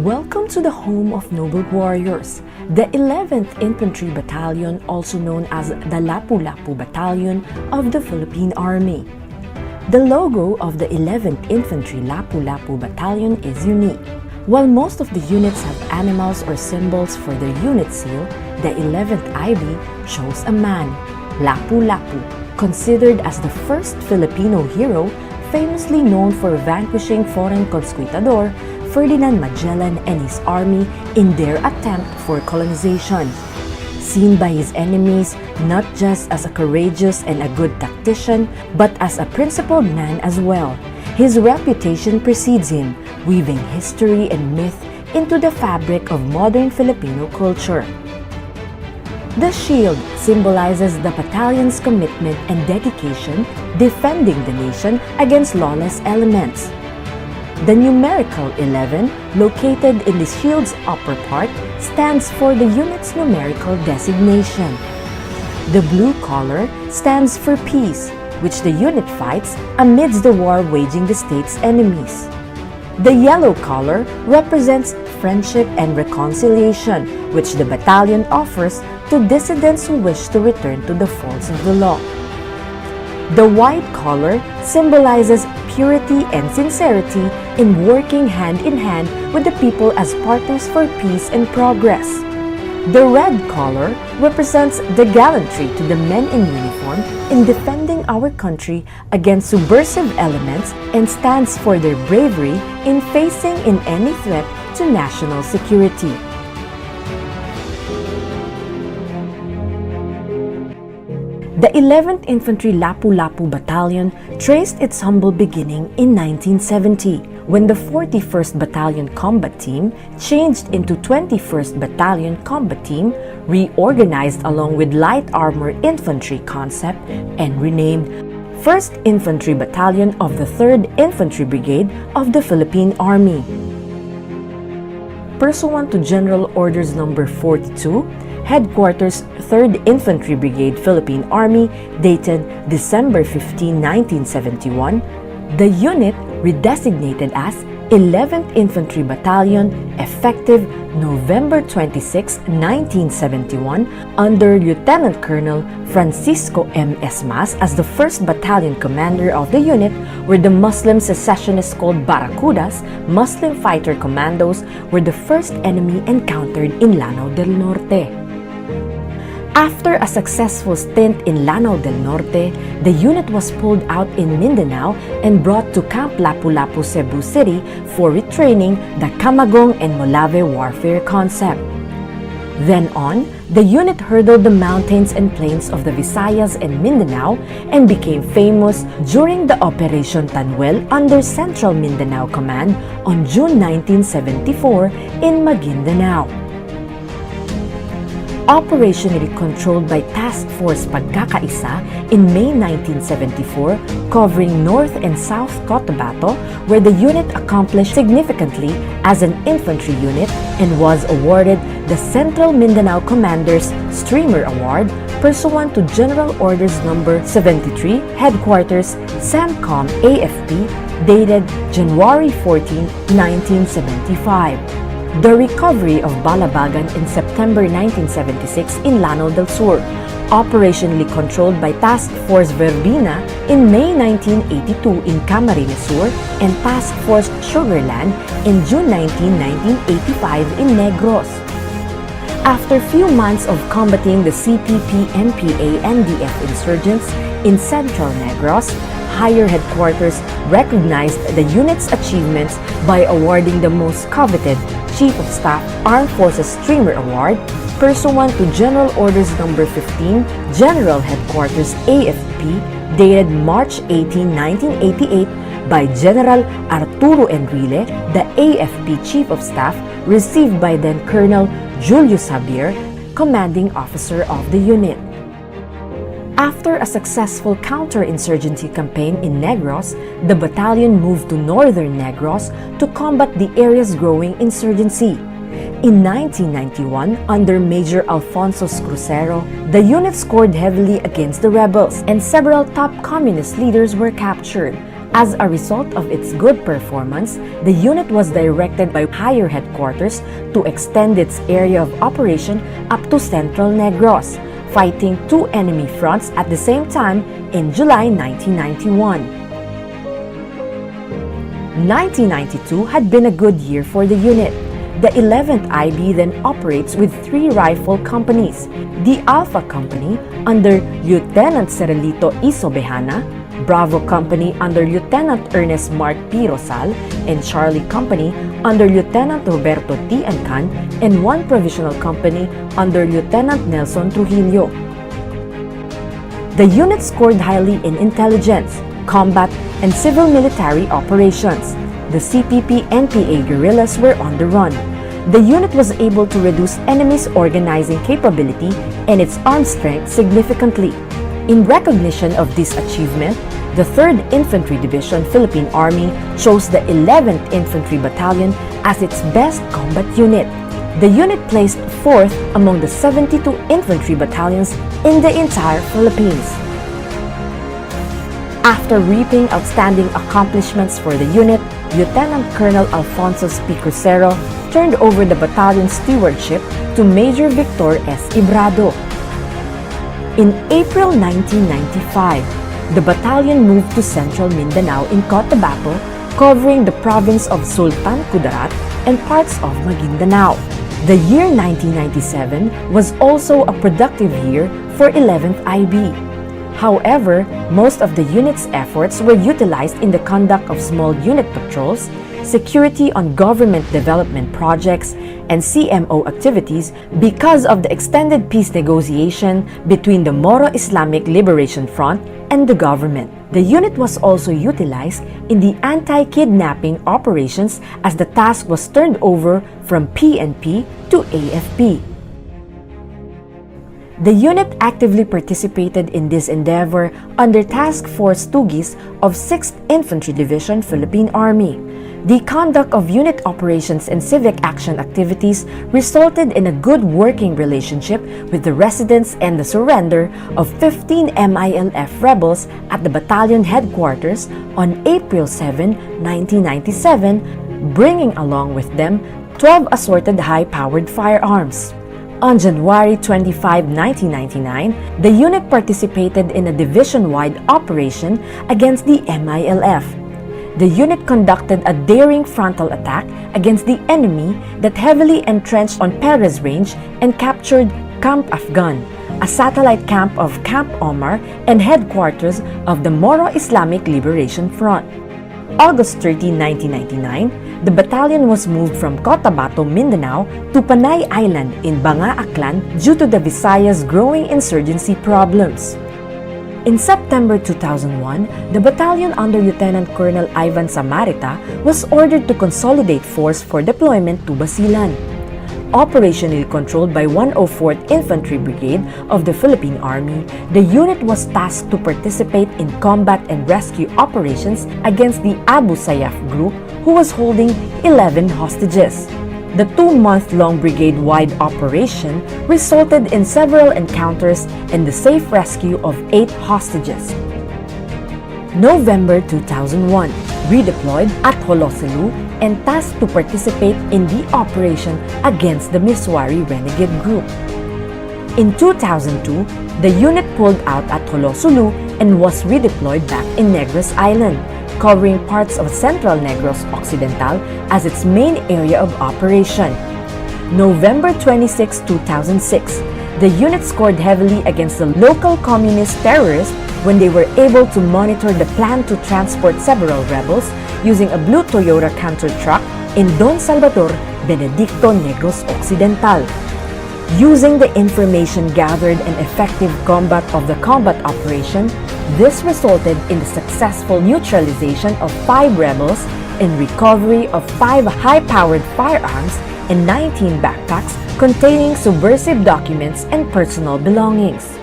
Welcome to the home of noble warriors, the 11th Infantry Battalion, also known as the Lapu-Lapu Battalion of the Philippine Army. The logo of the 11th Infantry Lapu-Lapu Battalion is unique. While most of the units have animals or symbols for their unit seal, the 11th IB shows a man, Lapu-Lapu, considered as the first Filipino hero, famously known for vanquishing foreign conquistador Ferdinand Magellan and his army in their attempt for colonization. Seen by his enemies not just as a courageous and a good tactician, but as a principled man as well, his reputation precedes him, weaving history and myth into the fabric of modern Filipino culture. The shield symbolizes the battalion's commitment and dedication defending the nation against lawless elements. The numerical 11, located in the shield's upper part, stands for the unit's numerical designation. The blue color stands for peace, which the unit fights amidst the war waging the state's enemies. The yellow color represents friendship and reconciliation, which the battalion offers to dissidents who wish to return to the folds of the law. The white color symbolizes purity and sincerity in working hand in hand with the people as partners for peace and progress. The red color represents the gallantry to the men in uniform in defending our country against subversive elements and stands for their bravery in facing in any threat to national security. The 11th Infantry Lapu-Lapu Battalion traced its humble beginning in 1970, when the 41st Battalion Combat Team changed into 21st Battalion Combat Team, reorganized along with Light Armor Infantry concept, and renamed 1st Infantry Battalion of the 3rd Infantry Brigade of the Philippine Army. Pursuant to General Orders No. 42, Headquarters 3rd Infantry Brigade Philippine Army, dated December 15, 1971, the unit redesignated as 11th Infantry Battalion effective November 26, 1971, under Lieutenant Colonel Francisco M. Esmas as the 1st Battalion Commander of the unit, where the Muslim secessionists called Barracudas, Muslim Fighter Commandos, were the first enemy encountered in Lanao del Norte. After a successful stint in Lanao del Norte, the unit was pulled out in Mindanao and brought to Camp Lapu-Lapu, Cebu City for retraining the Camagong and Molave warfare concept. Then on, the unit hurdled the mountains and plains of the Visayas and Mindanao and became famous during the Operation Tanuel under Central Mindanao Command on June 1974 in Maguindanao. Operationally controlled by Task Force Pagkakaisa in May 1974, covering North and South Cotabato, where the unit accomplished significantly as an infantry unit and was awarded the Central Mindanao Commander's Streamer Award pursuant to General Orders No. 73, Headquarters SAMCOM AFP, dated January 14, 1975. The recovery of Balabagan in September 1976 in Lanao del Sur, operationally controlled by Task Force Verbena in May 1982 in Camarines Sur, and Task Force Sugarland in June 19, 1985 in Negros. After few months of combating the CPP-NPA-NDF insurgents in Central Negros, Higher Headquarters recognized the unit's achievements by awarding the most coveted Chief of Staff Armed Forces Streamer Award pursuant to General Orders No. 15, General Headquarters AFP, dated March 18, 1988 by General Arturo Enrile, the AFP Chief of Staff, received by then Colonel Julius Javier, commanding officer of the unit. After a successful counter-insurgency campaign in Negros, the battalion moved to northern Negros to combat the area's growing insurgency. In 1991, under Major Alfonso Crucero, the unit scored heavily against the rebels and several top communist leaders were captured. As a result of its good performance, the unit was directed by higher headquarters to extend its area of operation up to Central Negros, fighting two enemy fronts at the same time in July 1991. 1992 had been a good year for the unit. The 11th IB then operates with three rifle companies: the Alpha Company under Lieutenant Cerelito Isobehana, Bravo Company under Lieutenant Ernest Mark P. Rosal, and Charlie Company under Lieutenant Roberto T. Ancan, and one provisional company under Lieutenant Nelson Trujillo. The unit scored highly in intelligence, combat, and civil military operations. The CPP-NPA guerrillas were on the run. The unit was able to reduce enemy's organizing capability and its arm strength significantly. In recognition of this achievement, the 3rd Infantry Division Philippine Army chose the 11th Infantry Battalion as its best combat unit. The unit placed 4th among the 72 infantry battalions in the entire Philippines. After reaping outstanding accomplishments for the unit, Lieutenant Colonel Alfonso P. Crucero turned over the battalion's stewardship to Major Victor S. Ibrado. In April 1995, the battalion moved to Central Mindanao in Cotabato, covering the province of Sultan Kudarat and parts of Maguindanao. The year 1997 was also a productive year for 11th IB. However, most of the unit's efforts were utilized in the conduct of small unit patrols, security on government development projects, and CMO activities because of the extended peace negotiation between the Moro Islamic Liberation Front and the government. The unit was also utilized in the anti-kidnapping operations as the task was turned over from PNP to AFP. The unit actively participated in this endeavor under Task Force Tugis of 6th Infantry Division Philippine Army. The conduct of unit operations and civic action activities resulted in a good working relationship with the residents and the surrender of 15 MILF rebels at the battalion headquarters on April 7, 1997, bringing along with them 12 assorted high-powered firearms. On January 25, 1999, the unit participated in a division-wide operation against the MILF. The unit conducted a daring frontal attack against the enemy that heavily entrenched on Perez Range and captured Camp Afghan, a satellite camp of Camp Omar and headquarters of the Moro Islamic Liberation Front. August 13, 1999, the battalion was moved from Cotabato, Mindanao to Panay Island in Banga, Aklan due to the Visayas' growing insurgency problems. In September 2001, the battalion under Lieutenant Colonel Ivan Samarita was ordered to consolidate force for deployment to Basilan. Operationally controlled by 104th Infantry Brigade of the Philippine Army, the unit was tasked to participate in combat and rescue operations against the Abu Sayyaf group who was holding 11 hostages. The 2-month-long brigade-wide operation resulted in several encounters and the safe rescue of 8 hostages. November 2001, redeployed at Holoselu and tasked to participate in the operation against the Miswari renegade group. In 2002, the unit pulled out at Holoselu and was redeployed back in Negros Island, covering parts of Central Negros Occidental as its main area of operation. November 26, 2006, the unit scored heavily against the local communist terrorists when they were able to monitor the plan to transport several rebels using a blue Toyota Canter truck in Don Salvador, Benedicto, Negros Occidental. Using the information gathered and effective combat of the combat operation, this resulted in the successful neutralization of 5 rebels and recovery of 5 high-powered firearms and 19 backpacks containing subversive documents and personal belongings.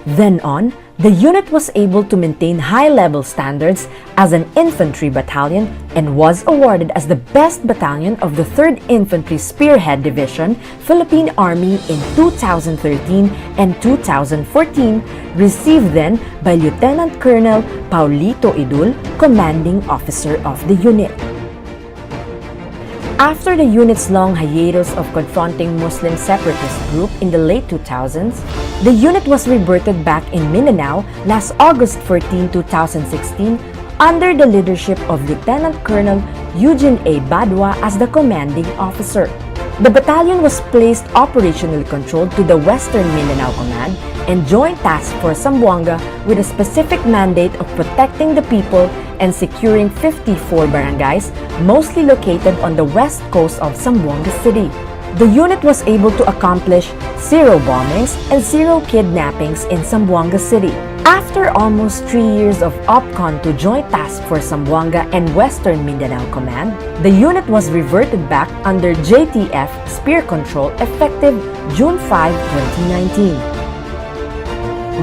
Then on, The unit was able to maintain high-level standards as an infantry battalion and was awarded as the best battalion of the 3rd Infantry Spearhead Division, Philippine Army in 2013 and 2014, received then by Lieutenant Colonel Paulito Idul, commanding officer of the unit. After the unit's long hiatus of confronting Muslim separatist group in the late 2000s, the unit was rebirthed back in Mindanao last August 14, 2016 under the leadership of Lieutenant Colonel Eugene A. Badwa as the commanding officer. The battalion was placed operationally controlled to the Western Mindanao Command and Joint Task Force Zamboanga with a specific mandate of protecting the people and securing 54 barangays, mostly located on the west coast of Zamboanga City. The unit was able to accomplish 0 bombings and 0 kidnappings in Zamboanga City. After almost 3 years of OPCON to Joint Task Force Zamboanga and Western Mindanao Command, the unit was reverted back under JTF Spear Control effective June 5, 2019.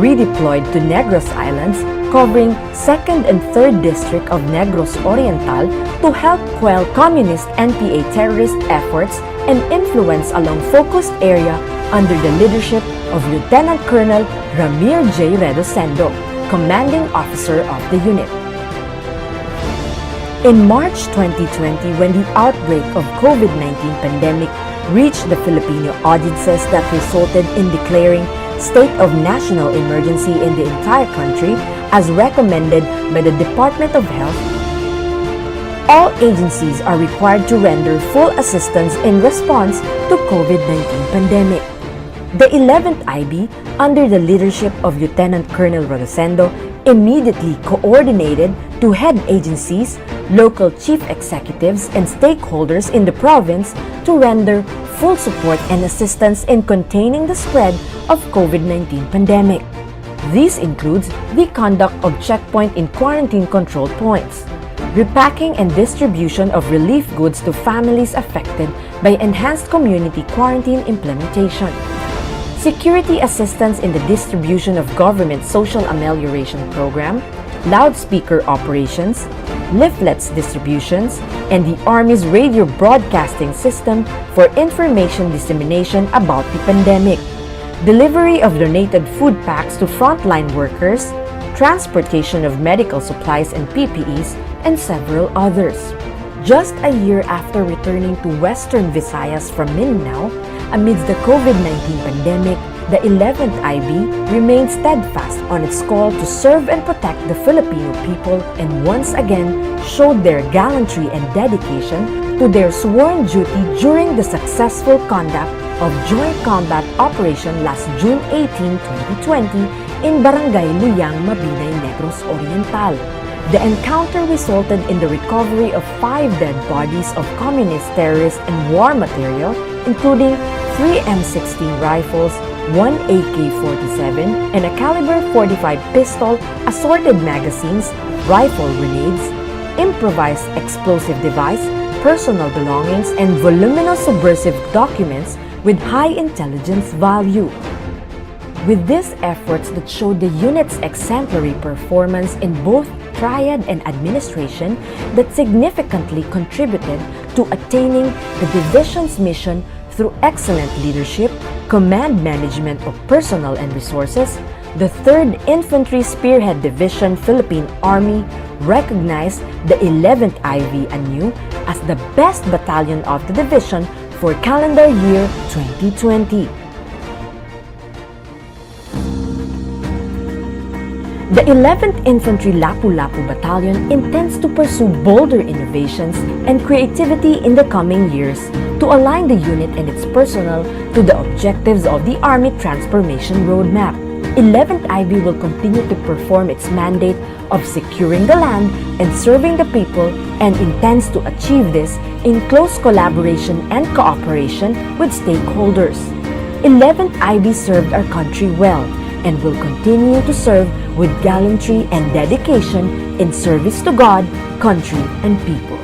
Redeployed to Negros Islands, covering 2nd and 3rd District of Negros Oriental to help quell communist NPA terrorist efforts and influence along focused area under the leadership of Lieutenant Colonel Ramir J. Redosendo, commanding officer of the unit. In March 2020, when the outbreak of COVID-19 pandemic reached the Filipino audiences that resulted in declaring state of national emergency in the entire country as recommended by the Department of Health, all agencies are required to render full assistance in response to COVID-19 pandemic. The 11th IB, under the leadership of Lieutenant Colonel Redosendo, immediately coordinated to head agencies, local chief executives, and stakeholders in the province to render full support and assistance in containing the spread of COVID-19 pandemic. This includes the conduct of checkpoint in quarantine control points, repacking and distribution of relief goods to families affected by enhanced community quarantine implementation, security assistance in the distribution of government social amelioration program, loudspeaker operations, leaflets distributions, and the Army's radio broadcasting system for information dissemination about the pandemic, delivery of donated food packs to frontline workers, transportation of medical supplies and PPEs, and several others. Just a year after returning to Western Visayas from Mindanao, amidst the COVID-19 pandemic, the 11th IB remained steadfast on its call to serve and protect the Filipino people and once again showed their gallantry and dedication to their sworn duty during the successful conduct of Joint Combat Operation last June 18, 2020 in Barangay Luyang, Mabinay, Negros Oriental. The encounter resulted in the recovery of 5 dead bodies of communist terrorists and war material, including 3 M16 rifles, 1 AK-47, and a caliber .45 pistol, assorted magazines, rifle grenades, improvised explosive device, personal belongings, and voluminous subversive documents with high intelligence value. With these efforts that showed the unit's exemplary performance in both triad and administration that significantly contributed to attaining the division's mission through excellent leadership, command management of personnel and resources, the 3rd Infantry Spearhead Division Philippine Army recognized the 11th IV anew as the best battalion of the division for calendar year 2020. The 11th Infantry Lapu-Lapu Battalion intends to pursue bolder innovations and creativity in the coming years to align the unit and its personnel to the objectives of the Army Transformation Roadmap. 11th IB will continue to perform its mandate of securing the land and serving the people and intends to achieve this in close collaboration and cooperation with stakeholders. 11th IB served our country well and will continue to serve with gallantry and dedication in service to God, country, and people.